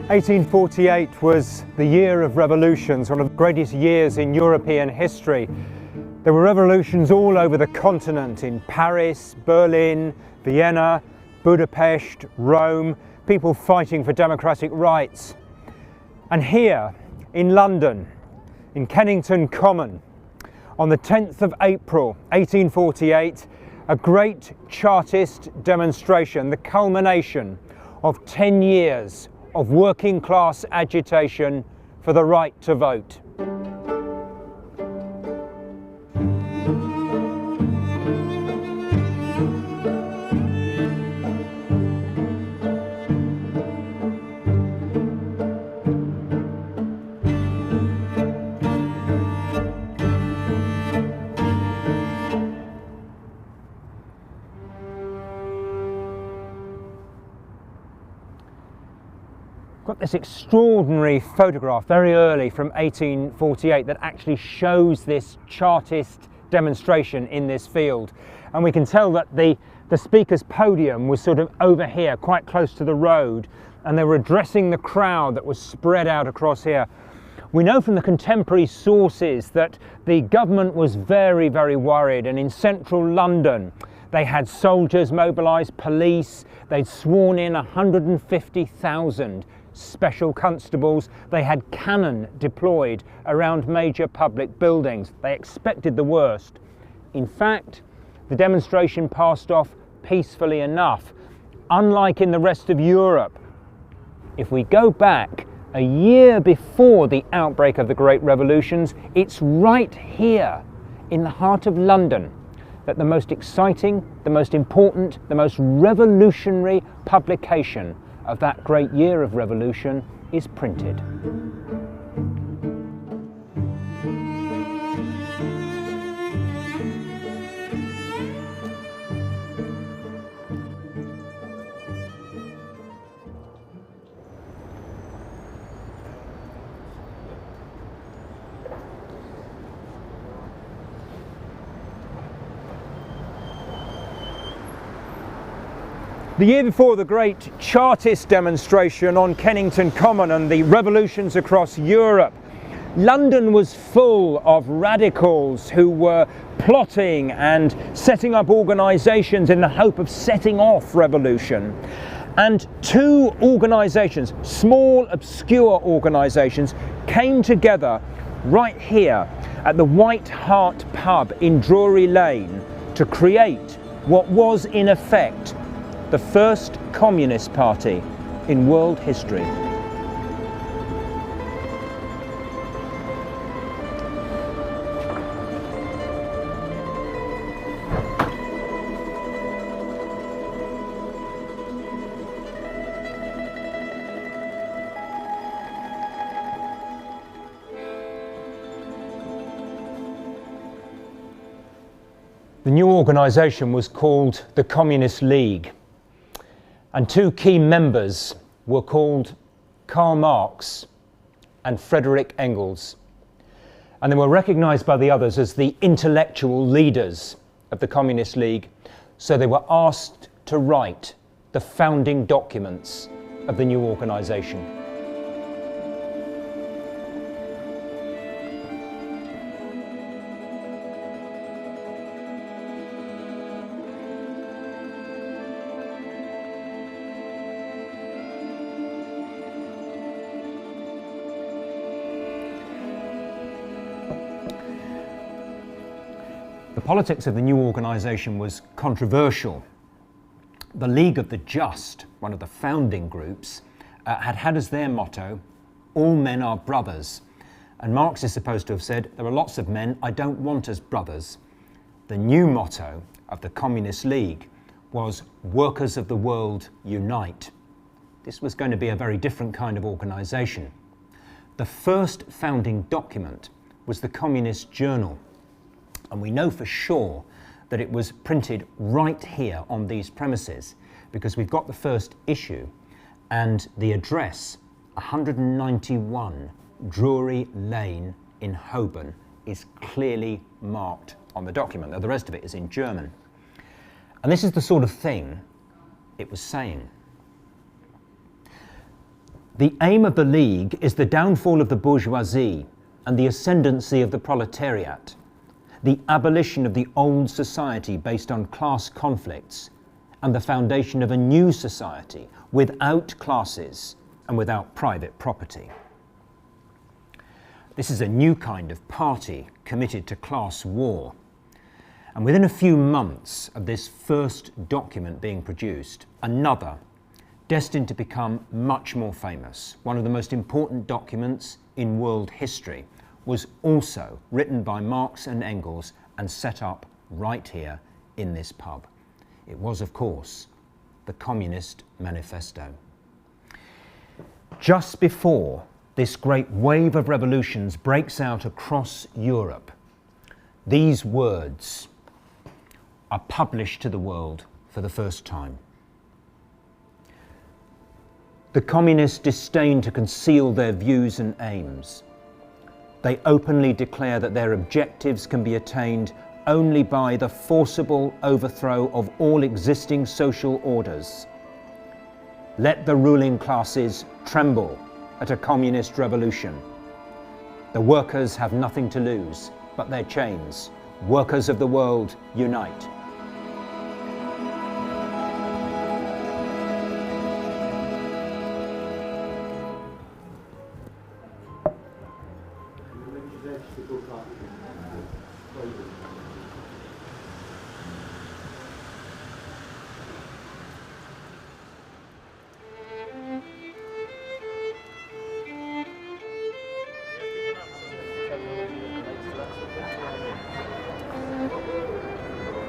1848 was the year of revolutions, one of the greatest years in European history. There were revolutions all over the continent, in Paris, Berlin, Vienna, Budapest, Rome, people fighting for democratic rights. And here in London, in Kennington Common, on the 10th of April 1848, a great Chartist demonstration, the culmination of 10 years of working class agitation for the right to vote. Got this extraordinary photograph very early from 1848 that actually shows this Chartist demonstration in this field, and we can tell that the speaker's podium was sort of over here, quite close to the road, and they were addressing the crowd that was spread out across here. We know from the contemporary sources that the government was very, very worried, and in central London they had soldiers mobilised, police, they'd sworn in 150,000 special constables, they had cannon deployed around major public buildings. They expected the worst. In fact, the demonstration passed off peacefully enough, unlike in the rest of Europe. If we go back a year before the outbreak of the Great Revolutions, it's right here in the heart of London that the most exciting, the most important, the most revolutionary publication of that great year of revolution is printed. The year before the great Chartist demonstration on Kennington Common and the revolutions across Europe, London was full of radicals who were plotting and setting up organisations in the hope of setting off revolution. And two organisations, small obscure organisations, came together right here at the White Hart pub in Drury Lane to create what was in effect the first Communist Party in world history. The new organisation was called the Communist League, and two key members were called Karl Marx and Frederick Engels. And they were recognised by the others as the intellectual leaders of the Communist League, so they were asked to write the founding documents of the new organisation. The politics of the new organisation was controversial. The League of the Just, one of the founding groups, had as their motto, "All men are brothers." And Marx is supposed to have said, "There are lots of men I don't want as brothers." The new motto of the Communist League was, "Workers of the world unite." This was going to be a very different kind of organisation. The first founding document was the Communist Journal. And we know for sure that it was printed right here on these premises, because we've got the first issue and the address, 191 Drury Lane in Holborn, is clearly marked on the document. Now, the rest of it is in German. And this is the sort of thing it was saying. The aim of the League is the downfall of the bourgeoisie and the ascendancy of the proletariat, the abolition of the old society based on class conflicts, and the foundation of a new society without classes and without private property. This is a new kind of party committed to class war. And within a few months of this first document being produced, another, destined to become much more famous, one of the most important documents in world history, was also written by Marx and Engels and set up right here in this pub. It was, of course, the Communist Manifesto. Just before this great wave of revolutions breaks out across Europe, these words are published to the world for the first time. The communists disdain to conceal their views and aims. They openly declare that their objectives can be attained only by the forcible overthrow of all existing social orders. Let the ruling classes tremble at a communist revolution. The workers have nothing to lose but their chains. Workers of the world, unite.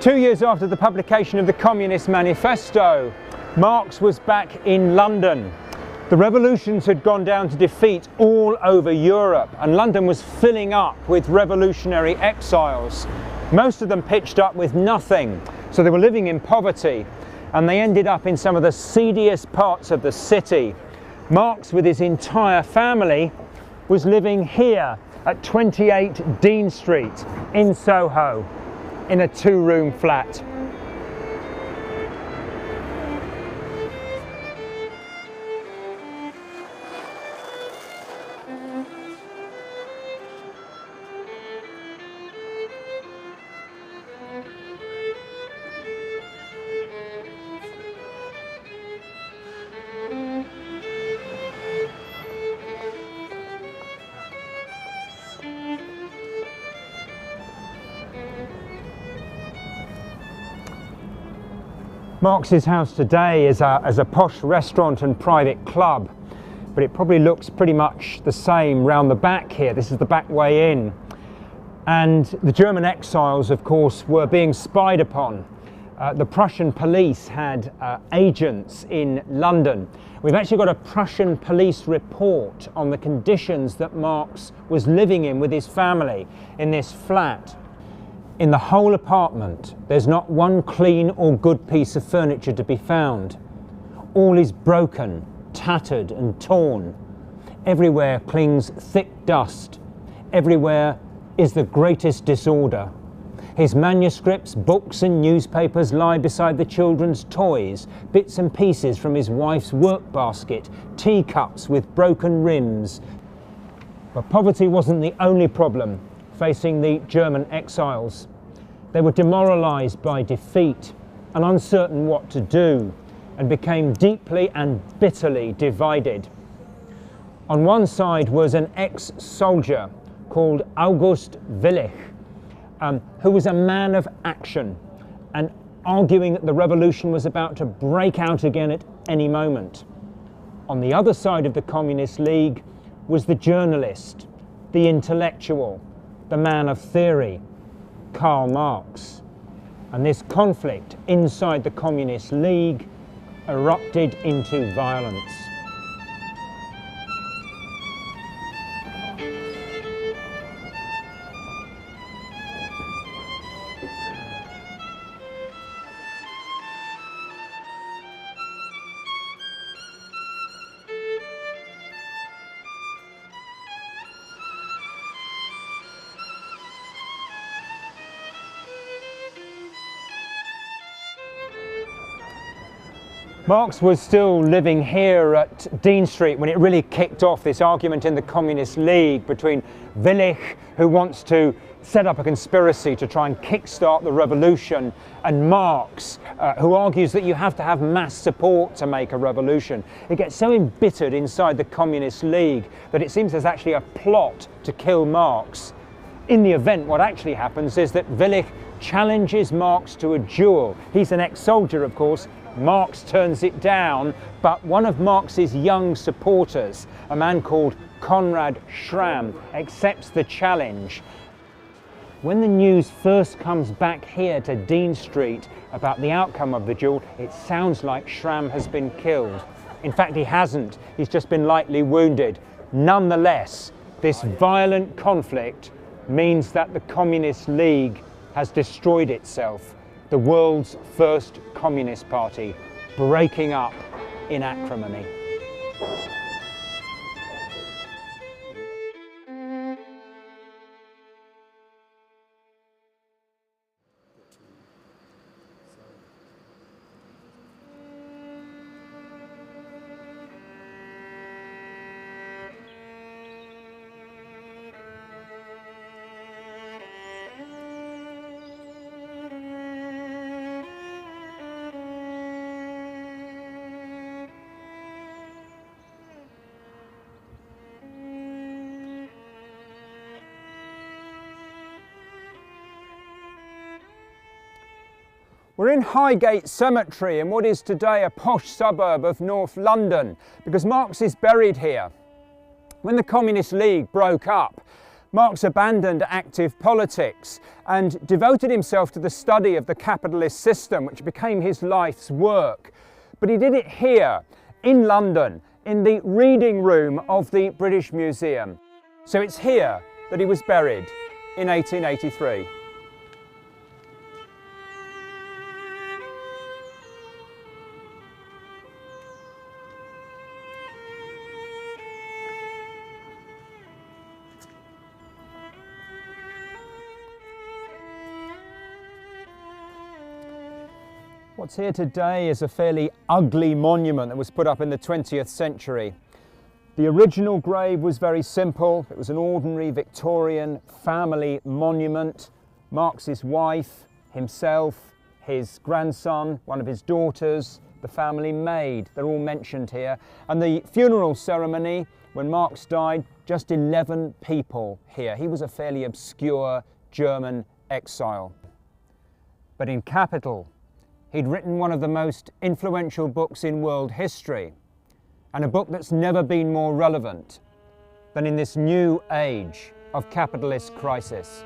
Two years after the publication of the Communist Manifesto, Marx was back in London. The revolutions had gone down to defeat all over Europe, and London was filling up with revolutionary exiles. Most of them pitched up with nothing, so they were living in poverty, and they ended up in some of the seediest parts of the city. Marx, with his entire family, was living here at 28 Dean Street in Soho, in a two-room flat. Marx's house today is a posh restaurant and private club, but it probably looks pretty much the same round the back here. This is the back way in. And the German exiles, of course, were being spied upon. The Prussian police had agents in London. We've actually got a Prussian police report on the conditions that Marx was living in with his family in this flat. In the whole apartment, there's not one clean or good piece of furniture to be found. All is broken, tattered and torn. Everywhere clings thick dust. Everywhere is the greatest disorder. His manuscripts, books and newspapers lie beside the children's toys, bits and pieces from his wife's work basket, teacups with broken rims. But poverty wasn't the only problem facing the German exiles. They were demoralized by defeat and uncertain what to do, and became deeply and bitterly divided. On one side was an ex-soldier called August Willich, who was a man of action and arguing that the revolution was about to break out again at any moment. On the other side of the Communist League was the journalist, the intellectual, the man of theory, Karl Marx. And this conflict inside the Communist League erupted into violence. Marx was still living here at Dean Street when it really kicked off, this argument in the Communist League between Willich, who wants to set up a conspiracy to try and kickstart the revolution, and Marx, who argues that you have to have mass support to make a revolution. It gets so embittered inside the Communist League that it seems there's actually a plot to kill Marx. In the event, what actually happens is that Willich challenges Marx to a duel. He's an ex-soldier, of course. Marx turns it down, but one of Marx's young supporters, a man called Konrad Schramm, accepts the challenge. When the news first comes back here to Dean Street about the outcome of the duel, it sounds like Schramm has been killed. In fact, he hasn't. He's just been lightly wounded. Nonetheless, this violent conflict means that the Communist League has destroyed itself. The world's first communist party, breaking up in acrimony. We're in Highgate Cemetery in what is today a posh suburb of North London, because Marx is buried here. When the Communist League broke up, Marx abandoned active politics and devoted himself to the study of the capitalist system, which became his life's work. But he did it here, in London, in the reading room of the British Museum. So it's here that he was buried in 1883. What's here today is a fairly ugly monument that was put up in the 20th century. The original grave was very simple. It was an ordinary Victorian family monument. Marx's wife, himself, his grandson, one of his daughters, the family maid, they're all mentioned here. And the funeral ceremony, when Marx died, just 11 people here. He was a fairly obscure German exile. But in capital, he'd written one of the most influential books in world history, and a book that's never been more relevant than in this new age of capitalist crisis.